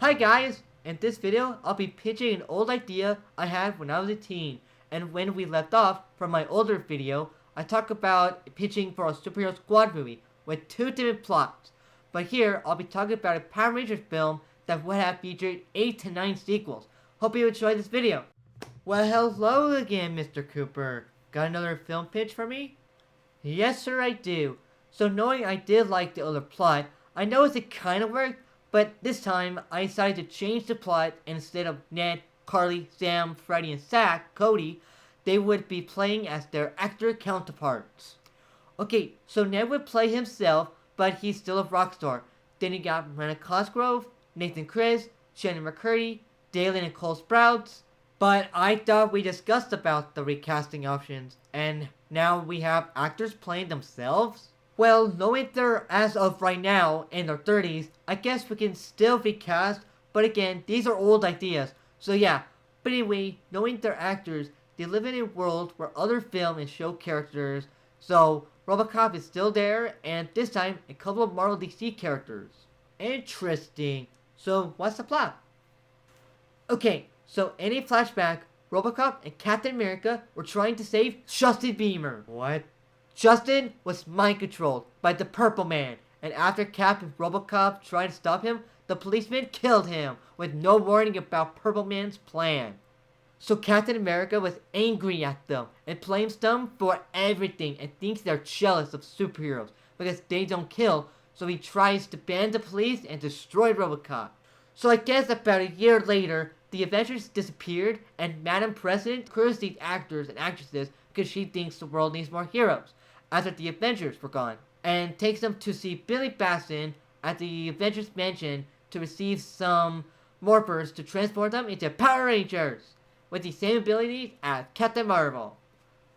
Hi guys! In this video, I'll be pitching an old idea I had when I was a teen. And when we left off from my older video, I talked about pitching for a superhero squad movie with two different plots. But here, I'll be talking about a Power Rangers film that would have featured 8 to 9 sequels. Hope you enjoy this video. Well, hello again, Mr. Cooper. Got another film pitch for me? Yes, sir, I do. So knowing I did like the other plot, I noticed it kind of worked, but this time I decided to change the plot, and instead of Ned, Carly, Sam, Freddy, and Zack, Cody, they would be playing as their actor counterparts. Okay, so Ned would play himself, but he's still a rock star. Then you got Miranda Cosgrove, Nathan Chris, Shannon McCurdy, Dalen and Cole Sprouts. But I thought we discussed about the recasting options, and now we have actors playing themselves? Well, knowing they're as of right now in their 30s, I guess we can still recast, but again, these are old ideas. So yeah, but anyway, knowing they're actors, they live in a world where other film and show characters, so RoboCop is still there, and this time, a couple of Marvel DC characters. Interesting. So what's the plot? Okay, so in a flashback, RoboCop and Captain America were trying to save Justin Bieber. What? Justin was mind controlled by the Purple Man, and after Cap and RoboCop tried to stop him, the policeman killed him with no warning about Purple Man's plan. So Captain America was angry at them and blames them for everything and thinks they're jealous of superheroes because they don't kill, so he tries to ban the police and destroy RoboCop. So I guess about a year later, the Avengers disappeared, and Madam President cursed these actors and actresses because she thinks the world needs more heroes after the Avengers were gone, and takes them to see Billy Batson at the Avengers Mansion to receive some morphers to transform them into Power Rangers with the same abilities as Captain Marvel.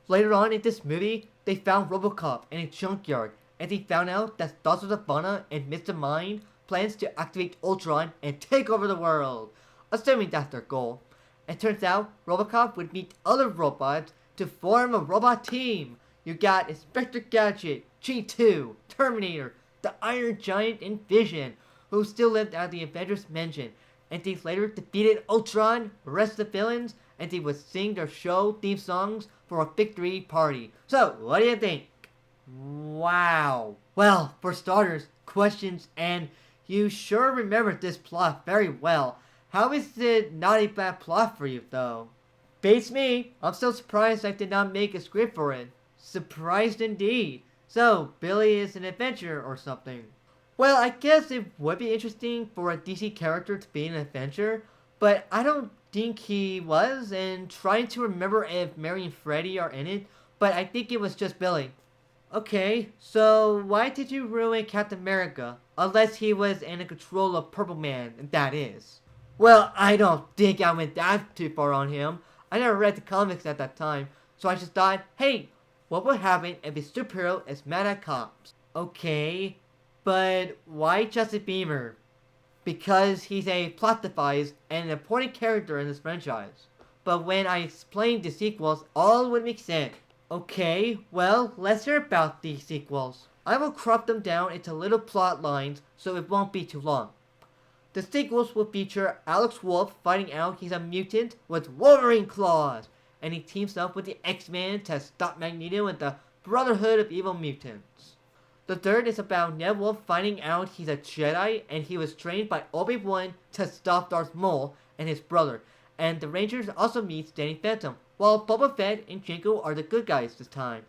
Later on in this movie, they found RoboCop in a junkyard, and they found out that Dr. Savannah and Mr. Mind plans to activate Ultron and take over the world, assuming that's their goal. It turns out RoboCop would meet other robots to form a robot team. You got Inspector Gadget, G2, Terminator, the Iron Giant, and Vision, who still lived at the Avengers Mansion, and they later defeated Ultron, arrested the villains, and they would sing their show theme songs for a victory party. So, what do you think? Wow. Well, for starters, questions, and you sure remember this plot very well. How is it not a bad plot for you, though? Beats me. I'm still surprised I did not make a script for it. Surprised indeed. So, Billy is an adventurer or something. Well, I guess it would be interesting for a DC character to be an adventurer, but I don't think he was, and trying to remember if Mary and Freddy are in it, but I think it was just Billy. Okay, so why did you ruin Captain America? Unless he was in control of Purple Man, and that is. Well, I don't think I went that too far on him. I never read the comics at that time, so I just thought, hey, what would happen if a superhero is mad at cops? Okay, but why Justin Bieber? Because he's a plot device and an important character in this franchise. But when I explain the sequels, all would make sense. Okay, well, let's hear about these sequels. I will crop them down into little plot lines so it won't be too long. The sequels will feature Alex Wolff finding out he's a mutant with Wolverine claws, and he teams up with the X-Men to stop Magneto and the Brotherhood of Evil Mutants. The third is about Ned Wolff finding out he's a Jedi and he was trained by Obi-Wan to stop Darth Maul and his brother, and the Rangers also meet Danny Phantom, while Boba Fett and Jango are the good guys this time.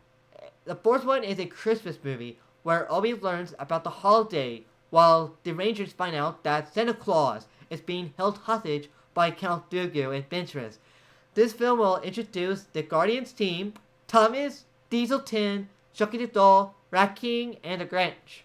The fourth one is a Christmas movie where Obi learns about the holiday, while the Rangers find out that Santa Claus is being held hostage by Count Dooku and Ventress. This film will introduce the Guardians team, Thomas, Diesel Tin, Chucky the Doll, Rat King, and the Grinch.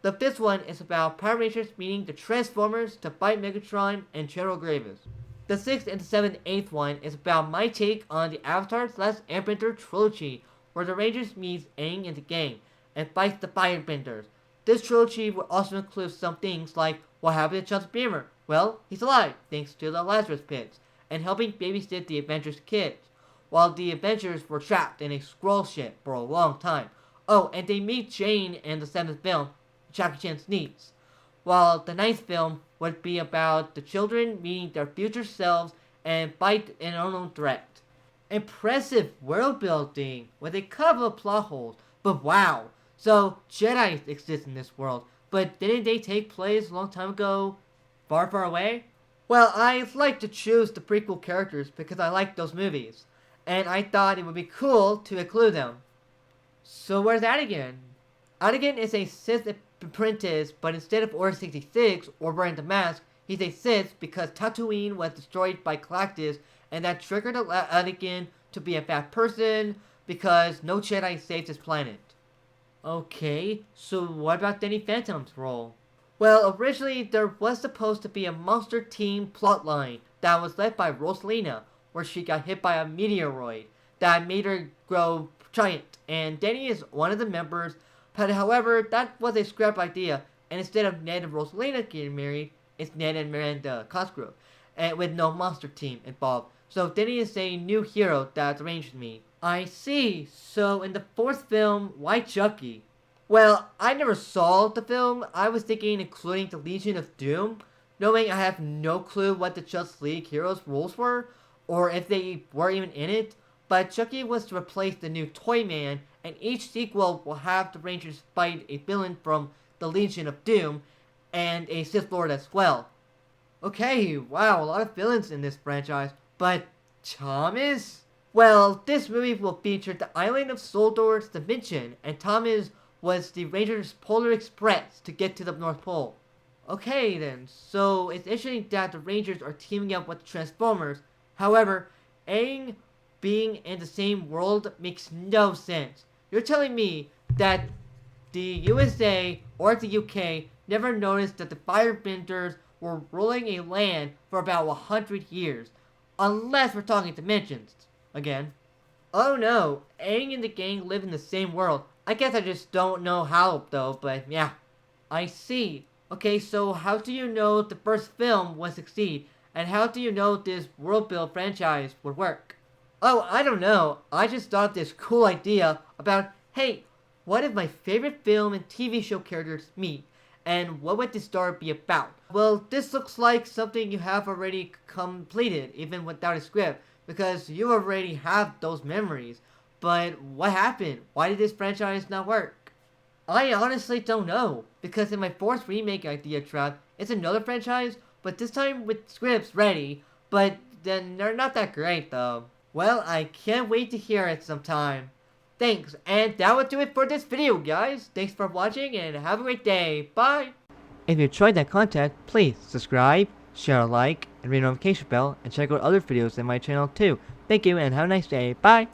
The fifth one is about Power Rangers meeting the Transformers to fight Megatron and General Grievous. The sixth and seventh and eighth one is about my take on the Avatar/Airbender trilogy, where the Rangers meet Aang and the gang, and fights the Firebenders. This trilogy will also include some things like what happened to Justin Bieber. Well, he's alive, thanks to the Lazarus Pits, and helping babysit the Avengers kids, while the Avengers were trapped in a Skrull ship for a long time. Oh, and they meet Jane in the seventh film, Jackie Chan's niece, while the ninth film would be about the children meeting their future selves and fight an unknown threat. Impressive world building with a couple of plot holes, but wow. So Jedi exist in this world, but didn't they take place a long time ago, far, far away? Well, I like to choose the prequel characters because I like those movies, and I thought it would be cool to include them. So where's Anakin? Anakin is a Sith apprentice, but instead of Order 66 or wearing the mask, he's a Sith because Tatooine was destroyed by Galactus, and that triggered Anakin to be a bad person because no Jedi saved his planet. Okay, so what about Danny Phantom's role? Well, originally there was supposed to be a Monster Team plotline that was led by Rosalina, where she got hit by a meteoroid that made her grow giant, and Danny is one of the members, but however, that was a scrap idea, and instead of Ned and Rosalina getting married, it's Ned and Miranda Cosgrove, and with no Monster Team involved. So Danny is a new hero that's arranged with me. I see. So in the fourth film, why Chucky? Well, I never saw the film. I was thinking including the Legion of Doom, knowing I have no clue what the Justice League heroes' roles were, or if they were even in it. But Chucky was to replace the new Toyman, and each sequel will have the Rangers fight a villain from the Legion of Doom, and a Sith Lord as well. Okay, wow, a lot of villains in this franchise. But Thomas? Well, this movie will feature the island of Soldor's dimension, and Thomas was the Rangers' Polar Express to get to the North Pole. Okay then, so it's interesting that the Rangers are teaming up with the Transformers. However, Aang being in the same world makes no sense. You're telling me that the USA or the UK never noticed that the Firebenders were ruling a land for about 100 years. Unless we're talking dimensions. Again. Oh no, Aang and the gang live in the same world. I guess I just don't know how though, but yeah. I see. Okay, so how do you know the first film would succeed? And how do you know this world build franchise would work? Oh, I don't know. I just thought of this cool idea about, hey, what if my favorite film and TV show characters meet? And what would the story be about? Well, this looks like something you have already completed, even without a script, because you already have those memories. But what happened? Why did this franchise not work? I honestly don't know, because in my fourth remake idea trap, it's another franchise, but this time with scripts ready, but then they're not that great though. Well, I can't wait to hear it sometime. Thanks, and that would do it for this video, guys. Thanks for watching, and have a great day. Bye! If you enjoyed that content, please subscribe, share a like, and ring the notification bell, and check out other videos in my channel too. Thank you, and have a nice day. Bye!